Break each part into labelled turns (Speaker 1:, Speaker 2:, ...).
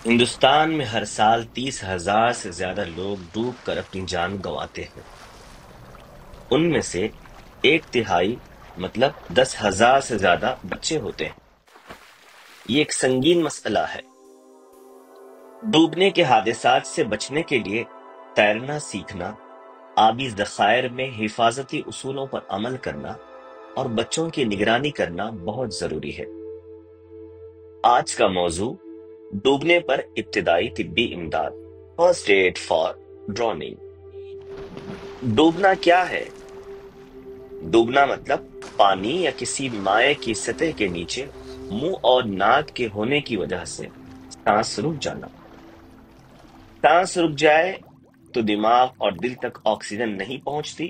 Speaker 1: ہندوستان میں ہر سال 30,000 سے زیادہ لوگ ڈوب کر اپنی جان گنواتے ہیں۔ ان میں سے ایک تہائی مطلب 10,000 سے زیادہ بچے ہوتے ہیں۔ یہ ایک سنگین مسئلہ ہے۔ ڈوبنے کے حادثات سے بچنے کے لیے تیرنا سیکھنا، آبی ذخائر میں حفاظتی اصولوں پر عمل کرنا اور بچوں کی نگرانی کرنا بہت ضروری ہے۔ آج کا موضوع ڈوبنے پر ابتدائی طبی امداد، فرسٹ ایڈ فار ڈروننگ۔ ڈوبنا کیا ہے؟ ڈوبنا مطلب پانی یا کسی مائع کی سطح کے نیچے منہ اور ناک کے ہونے کی وجہ سے سانس رک جانا۔ سانس رک جائے تو دماغ اور دل تک آکسیجن نہیں پہنچتی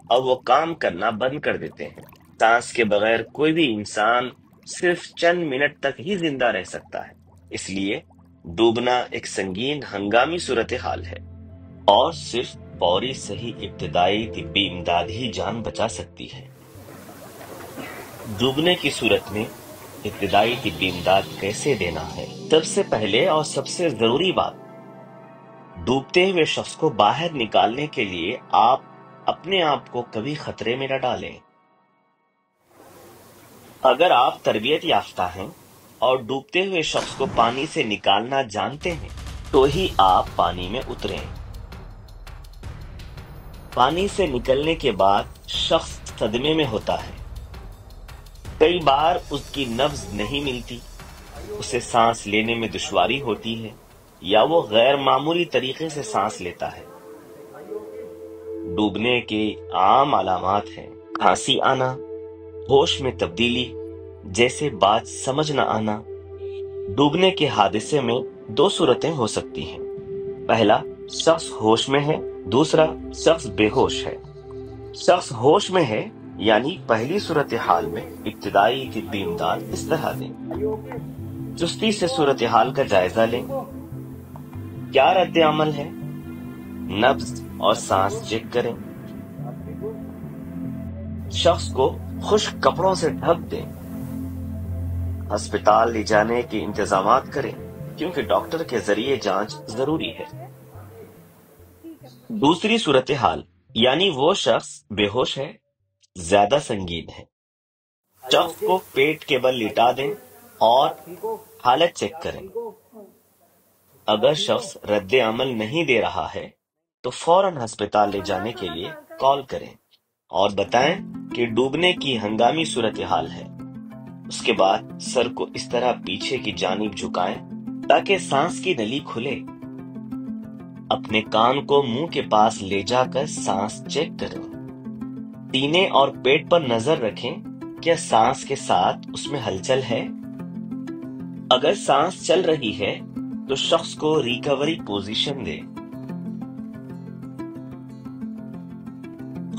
Speaker 1: اور وہ کام کرنا بند کر دیتے ہیں۔ سانس کے بغیر کوئی بھی انسان صرف چند منٹ تک ہی زندہ رہ سکتا ہے۔ اس لیے ڈوبنا ایک سنگین ہنگامی صورتحال ہے اور صرف فوری صحیح ابتدائی طبی امداد ہی جان بچا سکتی ہے۔ ڈوبنے کی صورت میں ابتدائی طبی امداد کیسے دینا ہے؟ سب سے پہلے اور سب سے ضروری بات، ڈوبتے ہوئے شخص کو باہر نکالنے کے لیے آپ اپنے آپ کو کبھی خطرے میں نہ ڈالیں۔ اگر آپ تربیت یافتہ ہیں اور ڈوبتے ہوئے شخص کو پانی سے نکالنا جانتے ہیں تو ہی آپ پانی میں اتریں۔ پانی سے نکلنے کے بعد شخص صدمے میں ہوتا ہے۔ کئی بار اس کی نبض نہیں ملتی، اسے سانس لینے میں دشواری ہوتی ہے یا وہ غیر معمولی طریقے سے سانس لیتا ہے۔ ڈوبنے کے عام علامات ہیں کھانسی آنا، ہوش میں تبدیلی، جیسے بات سمجھ نہ آنا۔ ڈوبنے کے حادثے میں دو صورتیں ہو سکتی ہیں۔ پہلا، شخص ہوش میں ہے، دوسرا شخص بے ہوش ہے۔ شخص ہوش میں ہے یعنی پہلی صورتحال میں ابتدائی طبی امداد اس طرح دیں۔ چستی سے صورتحال کا جائزہ لیں۔ کیا رد عمل ہے؟ نبض اور سانس چیک کریں۔ شخص کو خشک کپڑوں سے ڈھک دیں۔ ہسپتال لے جانے کے انتظامات کریں کیونکہ ڈاکٹر کے ذریعے جانچ ضروری ہے۔ دوسری صورتحال یعنی وہ شخص بے ہوش ہے، زیادہ سنگین ہے۔ شخص کو پیٹ کے بل لٹا دیں اور حالت چیک کریں۔ اگر شخص رد عمل نہیں دے رہا ہے تو فوراً ہسپتال لے جانے کے لیے کال کریں اور بتائیں کہ ڈوبنے کی ہنگامی صورتحال ہے۔ اس کے بعد سر کو اس طرح پیچھے کی جانب جھکائیں تاکہ سانس کی نلی کھلے۔ اپنے کان کو منہ کے پاس لے جا کر سانس چیک کریں۔ سینے اور پیٹ پر نظر رکھیں، کیا سانس کے ساتھ اس میں ہلچل ہے؟ اگر سانس چل رہی ہے تو شخص کو ریکوری پوزیشن دیں۔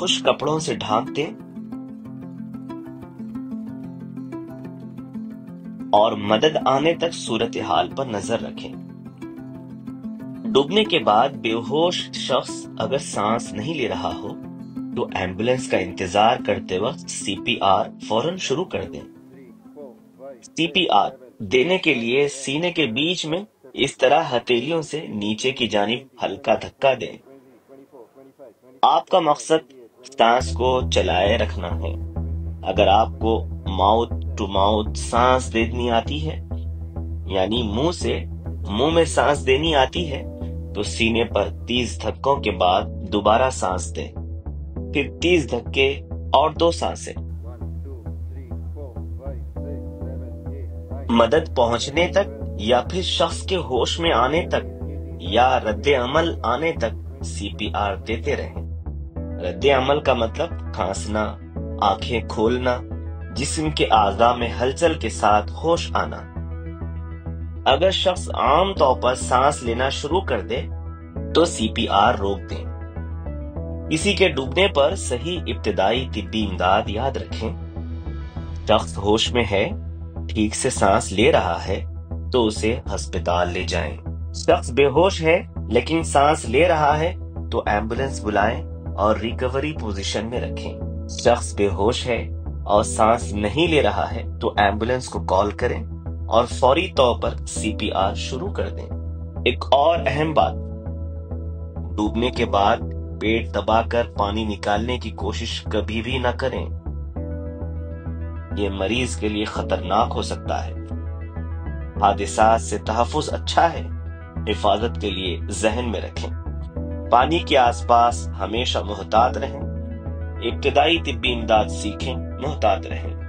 Speaker 1: خشک کپڑوں سے ڈھانک دیں اور مدد آنے تک صورتحال پر نظر رکھیں۔ ڈوبنے کے بعد بے ہوش شخص اگر سانس نہیں لے رہا ہو تو ایمبولینس کا انتظار کرتے وقت سی پی آر فوراً شروع کر دیں۔ سی پی آر دینے کے لیے سینے کے بیچ میں اس طرح ہتھیلیوں سے نیچے کی جانب ہلکا دھکا دیں۔ آپ کا مقصد سانس کو چلائے رکھنا ہے۔ اگر آپ کو ماؤتھ ٹو ماؤتھ سانس دینی آتی ہے یعنی منہ سے منہ میں سانس دینی آتی ہے تو سینے پر 30 دھکوں کے بعد دوبارہ سانس دیں، پھر 30 دھکے اور 2 سانسیں۔ مدد پہنچنے تک یا پھر شخص کے ہوش میں آنے تک یا رد عمل آنے تک سی پی آر دیتے رہیں۔ رد عمل کا مطلب کھانسنا، آنکھیں کھولنا، جسم کے اعضاء میں ہلچل کے ساتھ ہوش آنا۔ اگر شخص عام طور پر سانس لینا شروع کر دے تو سی پی آر روک دیں۔ کسی کے ڈوبنے پر صحیح ابتدائی طبی امداد یاد رکھیں۔ شخص ہوش میں ہے، ٹھیک سے سانس لے رہا ہے تو اسے ہسپتال لے جائیں۔ شخص بے ہوش ہے لیکن سانس لے رہا ہے تو ایمبولینس بلائیں اور ریکوری پوزیشن میں رکھیں۔ شخص بے ہوش ہے اور سانس نہیں لے رہا ہے تو ایمبولینس کو کال کریں اور فوری طور پر CPR شروع کر دیں۔ ایک اور اہم بات، ڈوبنے کے بعد پیٹ دبا کر پانی نکالنے کی کوشش کبھی بھی نہ کریں، یہ مریض کے لیے خطرناک ہو سکتا ہے۔ حادثات سے تحفظ اچھا ہے، حفاظت کے لیے ذہن میں رکھیں۔ پانی کے آس پاس ہمیشہ محتاط رہیں، ابتدائی طبی امداد سیکھیں، محتاط رہیں۔